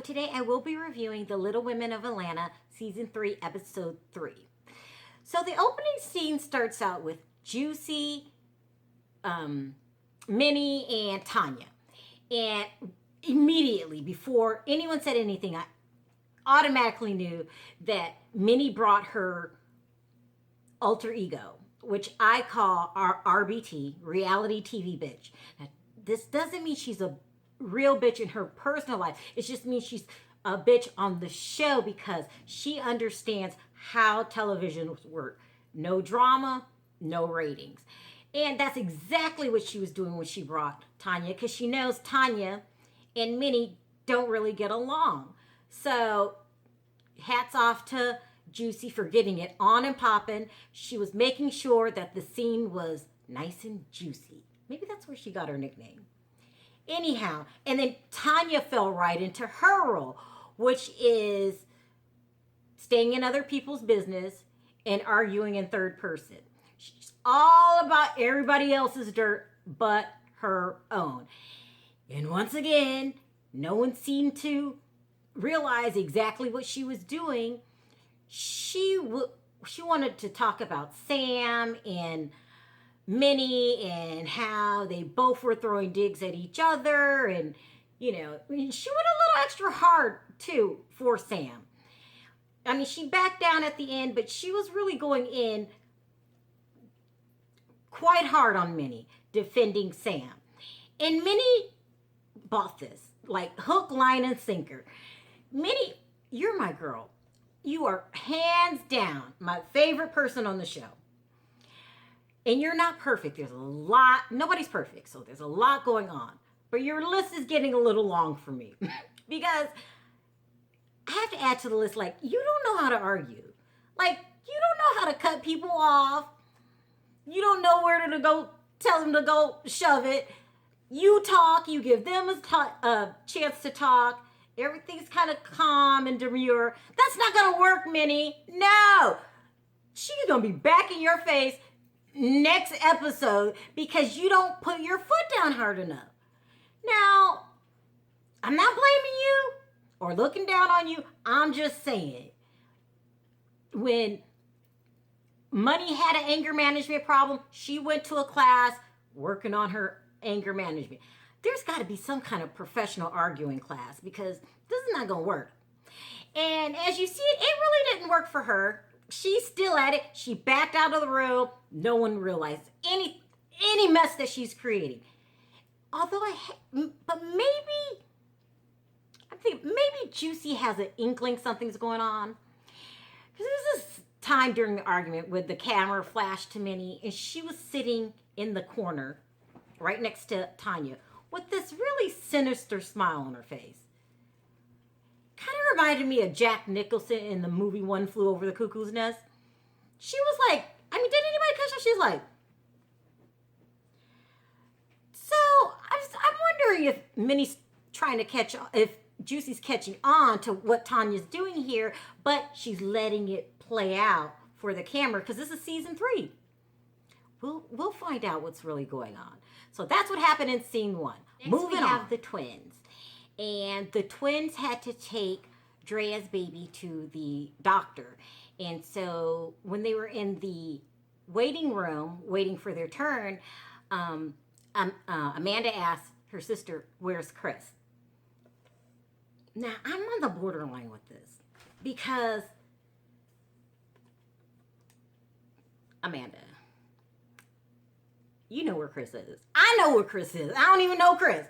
today I will be reviewing The Little Women of Atlanta, Season 3, Episode 3. So the opening scene starts out with Juicy, Minnie, and Tanya. And immediately, before anyone said anything, I automatically knew that Minnie brought her alter ego, which I call our RBT, reality TV bitch. Now, this doesn't mean she's a real bitch in her personal life. It just means she's a bitch on the show because she understands how television works. No drama, no ratings. And that's exactly what she was doing when she brought Tanya, because she knows Tanya and Minnie don't really get along. So hats off to Juicy for getting it on and popping. She was making sure that the scene was nice and juicy. Maybe that's where she got her nickname. Anyhow, and then Tanya fell right into her role, which is staying in other people's business and arguing in third person. She's all about everybody else's dirt but her own. And once again, no one seemed to realize exactly what she was doing. She wanted to talk about Sam and Minnie and how they both were throwing digs at each other, and she went a little extra hard too for Sam. I mean, she backed down at the end, but she was really going in quite hard on Minnie, defending Sam. And Minnie bought this, like hook, line, and sinker. Minnie, you're my girl. You are hands down my favorite person on the show. And you're not perfect. There's a lot. Nobody's perfect. So there's a lot going on. But your list is getting a little long for me. Because I have to add to the list, like, you don't know how to argue. Like, you don't know how to cut people off. You don't know where to go, tell them to go shove it. You talk. You give them a chance to talk. Everything's kind of calm and demure. That's not going to work, Minnie. No. She's going to be back in your face next episode because you don't put your foot down hard enough. Now, I'm not blaming you or looking down on you. I'm just saying, when Money had an anger management problem, she went to a class working on her anger management. There's got to be some kind of professional arguing class because this is not going to work. And as you see, it really didn't work for her. She's still at it. She backed out of the room. No one realized any mess that she's creating. Although but maybe Juicy has an inkling something's going on. Because there was this time during the argument with the camera flashed to Minnie, and she was sitting in the corner right next to Tanya with this really sinister smile on her face. Kind of reminded me of Jack Nicholson in the movie One Flew Over the Cuckoo's Nest. She was like, did anybody catch her? She's like, so I'm wondering if Minnie's trying to if Juicy's catching on to what Tanya's doing here, but she's letting it play out for the camera because this is season 3. We'll find out what's really going on. So that's what happened in scene 1. Next Moving we have on. The twins. And the twins had to take Drea's baby to the doctor. And so when they were in the waiting room, waiting for their turn, Amanda asked her sister, "Where's Chris?" Now, I'm on the borderline with this because Amanda, you know where Chris is. I know where Chris is. I don't even know Chris.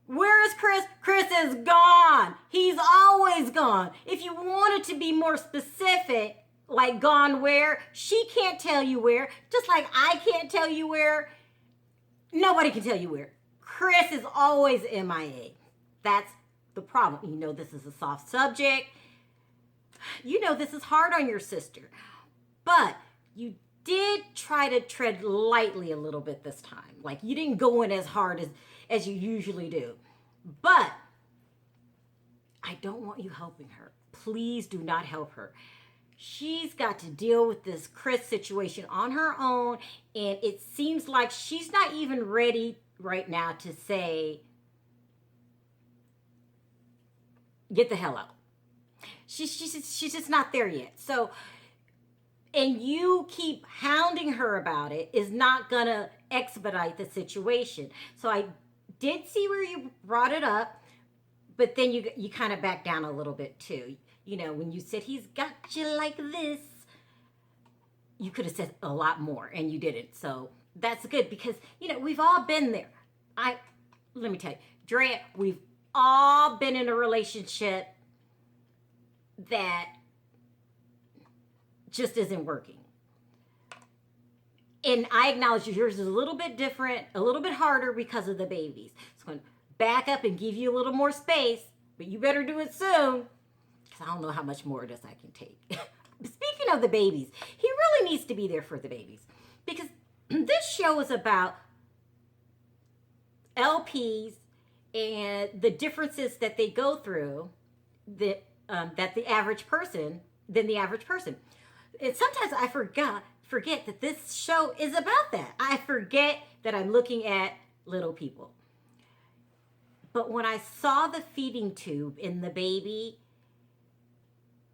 Where is Chris? Chris is gone. He's always gone. If you wanted to be more specific, like gone where, she can't tell you where. Just like I can't tell you where. Nobody can tell you where. Chris is always MIA. That's the problem. You know this is a soft subject. You know this is hard on your sister. But you did try to tread lightly a little bit this time. Like you didn't go in as hard as you usually do. But I don't want you helping her. Please do not help her. She's got to deal with this Chris situation on her own, and it seems like she's not even ready right now to say, get the hell out. She's just not there yet. So, and you keep hounding her about it is not gonna expedite the situation. So I did see where you brought it up, but then you kind of back down a little bit too. You know, when you said he's got you like this, you could have said a lot more, and you didn't. So that's good because you know we've all been there. Let me tell you, Drea, we've all been in a relationship that just isn't working. And I acknowledge yours is a little bit different, a little bit harder because of the babies. So I'm going to back up and give you a little more space, but you better do it soon because I don't know how much more of this I can take. Speaking of the babies, he really needs to be there for the babies because this show is about LPs and the differences that they go through that the average person than the average person. And sometimes I forget that this show is about that. I forget that I'm looking at little people. But when I saw the feeding tube in the baby,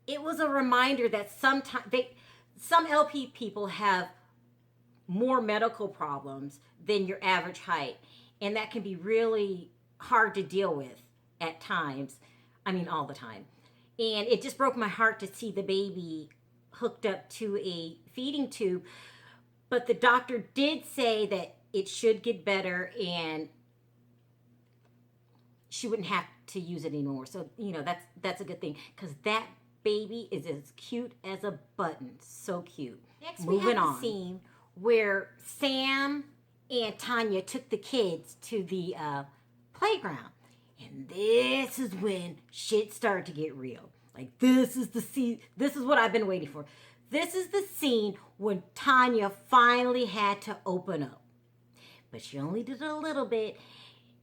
it was a reminder that sometimes some LP people have more medical problems than your average height. And that can be really hard to deal with at times. I mean, all the time. And it just broke my heart to see the baby hooked up to a feeding tube. But the doctor did say that it should get better and she wouldn't have to use it anymore. So, you know, that's a good thing because that baby is as cute as a button. So cute. Next, moving on. Scene where Sam and Tanya took the kids to the playground. And this is when shit started to get real. Like, this is the scene. This is what I've been waiting for. This is the scene when Tanya finally had to open up. But she only did it a little bit.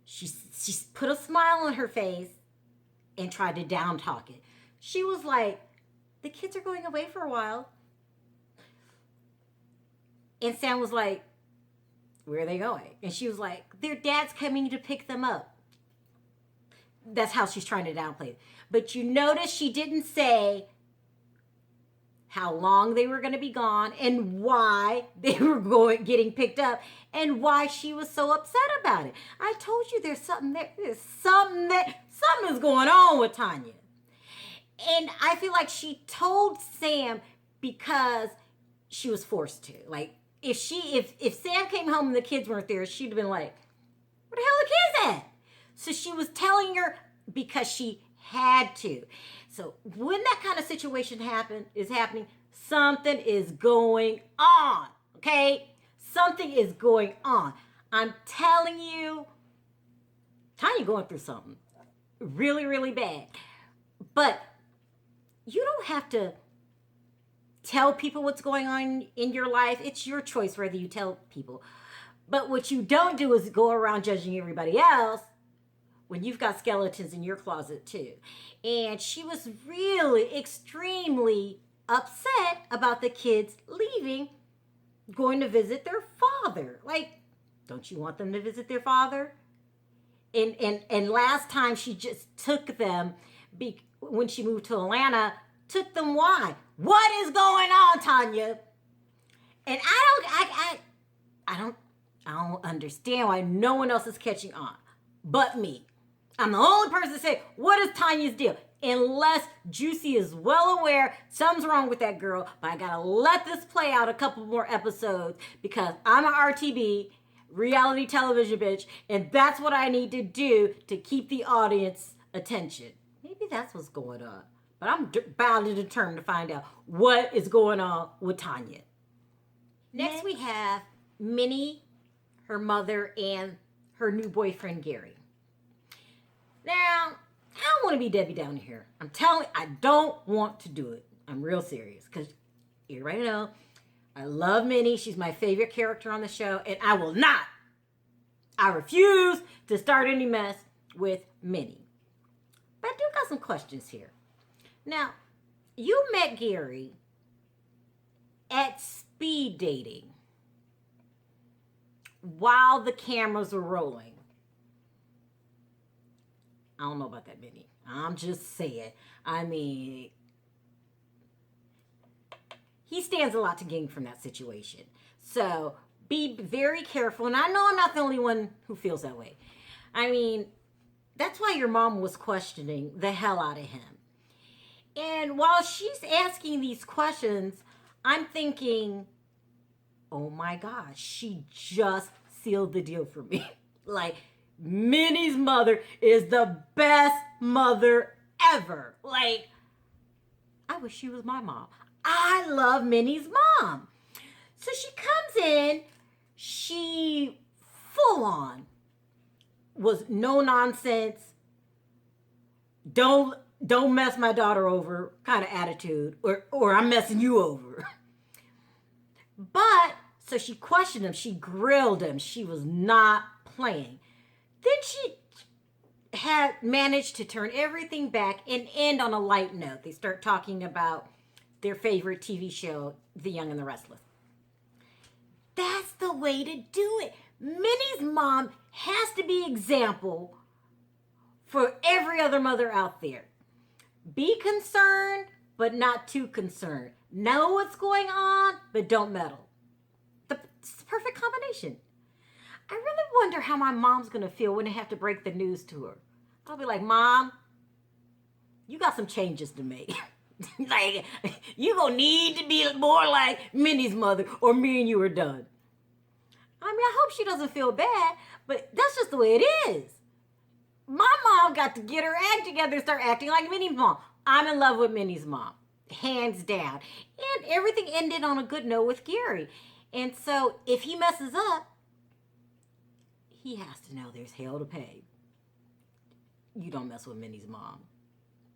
She put a smile on her face and tried to down talk it. She was like, the kids are going away for a while. And Sam was like, where are they going? And she was like, their dad's coming to pick them up. That's how she's trying to downplay it. But you notice she didn't say how long they were going to be gone and why they were getting picked up and why she was so upset about it. I told you there's something there. Something is going on with Tanya. And I feel like she told Sam because she was forced to. Like, if Sam came home and the kids weren't there, she'd have been like, where the hell are the kids at? So she was telling her because she had to. So when that kind of situation is happening, something is going on, okay? Something is going on. I'm telling you, Tanya going through something really, really bad. But you don't have to tell people what's going on in your life. It's your choice whether you tell people. But what you don't do is go around judging everybody else when you've got skeletons in your closet too. And she was really extremely upset about the kids leaving, going to visit their father. Like, don't you want them to visit their father? And last time she just took them when she moved to Atlanta, took them why? What is going on, Tanya? And I don't understand why no one else is catching on but me. I'm the only person to say, what is Tanya's deal? Unless Juicy is well aware something's wrong with that girl, but I gotta let this play out a couple more episodes because I'm an RTB, reality television bitch, and that's what I need to do to keep the audience attention. Maybe that's what's going on. But I'm bound and determined to find out what is going on with Tanya. Next we have Minnie, her mother, and her new boyfriend, Gary. Now, I don't want to be Debbie Downer here. I'm telling you, I don't want to do it. I'm real serious because you already know I love Minnie. She's my favorite character on the show, and I refuse to start any mess with Minnie. But I do got some questions here. Now, you met Gary at speed dating while the cameras were rolling. I don't know about that, Minnie. I'm just saying. I mean, he stands a lot to gain from that situation. So be very careful. And I know I'm not the only one who feels that way. I mean, that's why your mom was questioning the hell out of him. And while she's asking these questions, I'm thinking, oh my gosh, she just sealed the deal for me. Like, Minnie's mother is the best mother ever. Like, I wish she was my mom. I love Minnie's mom. So she comes in, she full on was no nonsense, don't mess my daughter over kind of attitude, or I'm messing you over. But so she questioned him, she grilled him, she was not playing. Then she had managed to turn everything back and end on a light note. They start talking about their favorite TV show, The Young and the Restless. That's the way to do it. Minnie's mom has to be example for every other mother out there. Be concerned, but not too concerned. Know what's going on, but don't meddle. It's the perfect combination. I really wonder how my mom's going to feel when they have to break the news to her. I'll be like, Mom, you got some changes to make. Like, you gonna need to be more like Minnie's mother, or me and you are done. I mean, I hope she doesn't feel bad, but that's just the way it is. My mom got to get her act together and start acting like Minnie's mom. I'm in love with Minnie's mom, hands down. And everything ended on a good note with Gary. And so if he messes up, he has to know there's hell to pay. You don't mess with Minnie's mom.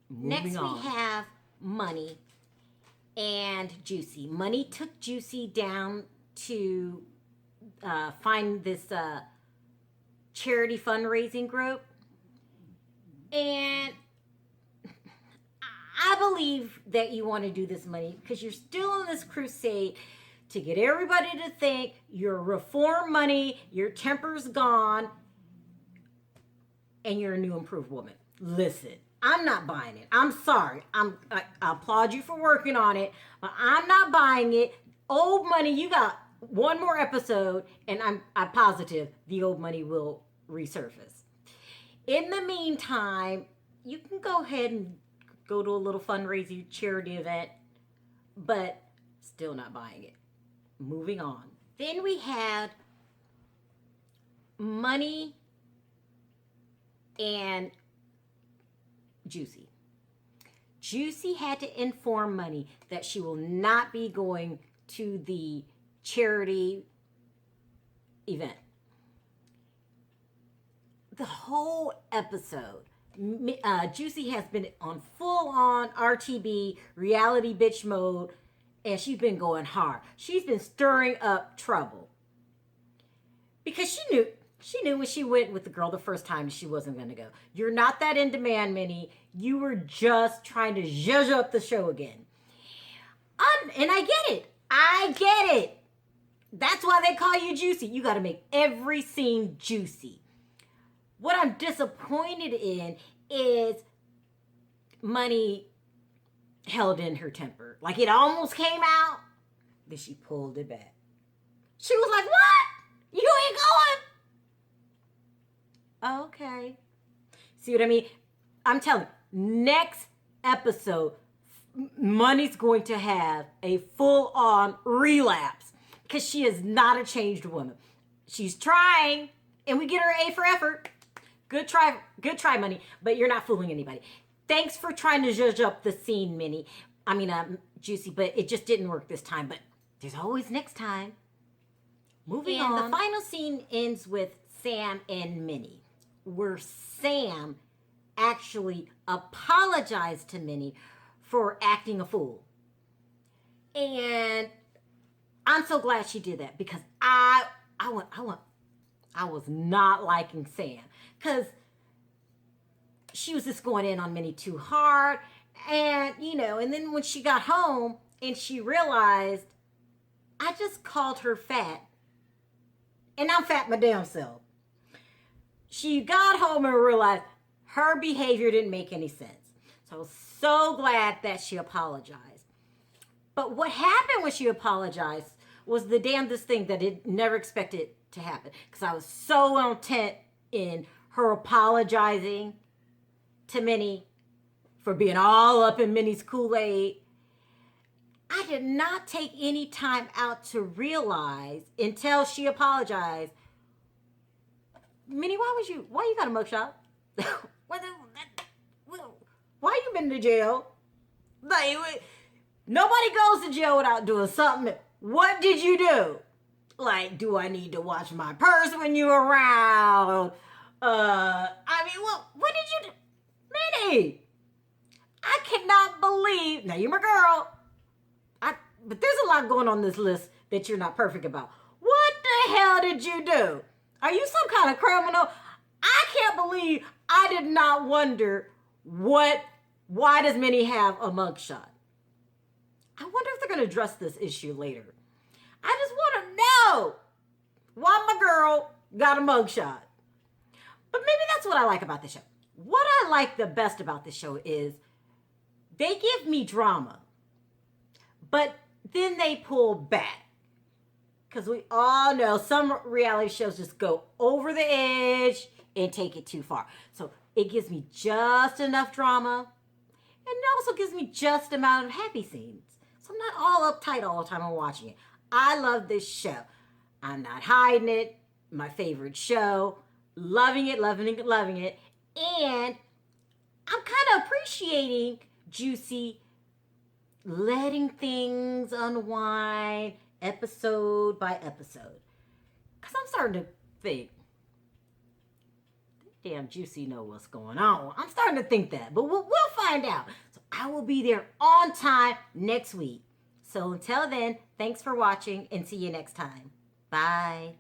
Next we have Money and Juicy. Money took Juicy down to find this charity fundraising group. And I believe that you want to do this, Money, because you're still on this crusade to get everybody to think you're reform Money, your temper's gone, and you're a new improved woman. Listen, I'm not buying it. I'm sorry. I applaud you for working on it, but I'm not buying it. Old Money, you got one more episode, and I'm positive the old Money will resurface. In the meantime, you can go ahead and go to a little fundraising charity event, but still not buying it. Moving on. Then we had Money and Juicy. Juicy had to inform Money that she will not be going to the charity event. The whole episode, Juicy has been on full-on RTB, reality bitch mode, and she's been going hard. She's been stirring up trouble. Because she knew when she went with the girl the first time she wasn't going to go. You're not that in demand, Minnie. You were just trying to zhuzh up the show again. And I get it. I get it. That's why they call you Juicy. You got to make every scene juicy. What I'm disappointed in is Money held in her temper. Like it almost came out, then she pulled it back. She was like, what? You ain't going? Okay. See what I mean? I'm telling you, next episode, Money's going to have a full-on relapse because she is not a changed woman. She's trying, and we get her A for effort. Good try, Money, but you're not fooling anybody. Thanks for trying to judge up the scene, Minnie. Juicy, but it just didn't work this time. But there's always next time. Moving on. The final scene ends with Sam and Minnie, where Sam actually apologized to Minnie for acting a fool. And I'm so glad she did that because I was not liking Sam because she was just going in on Minnie too hard. And, and then when she got home and she realized I just called her fat and I'm fat my damn self. She got home and realized her behavior didn't make any sense. So I was so glad that she apologized. But what happened when she apologized was the damnedest thing that it never expected to happen. Because I was so intent in her apologizing to Minnie for being all up in Minnie's Kool-Aid. I did not take any time out to realize until she apologized. Minnie, why you got a mugshot? Why you been to jail? Like, nobody goes to jail without doing something. What did you do? Like, do I need to watch my purse when you're around? What did you do? Minnie, I cannot believe, now you're my girl, but there's a lot going on this list that you're not perfect about. What the hell did you do? Are you some kind of criminal? I can't believe I did not wonder why does Minnie have a mugshot? I wonder if they're going to address this issue later. I just want to know why my girl got a mugshot. But maybe that's what I like about the show. What I like the best about the show is they give me drama, but then they pull back. Because we all know some reality shows just go over the edge and take it too far. So it gives me just enough drama, and it also gives me just amount of happy scenes. So I'm not all uptight all the time I'm watching it. I love this show. I'm not hiding it. My favorite show. Loving it, loving it, loving it. And I'm kind of appreciating Juicy letting things unwind episode by episode. Because I'm starting to think, damn Juicy know what's going on. I'm starting to think that. But we'll find out. So I will be there on time next week. So until then, thanks for watching and see you next time. Bye.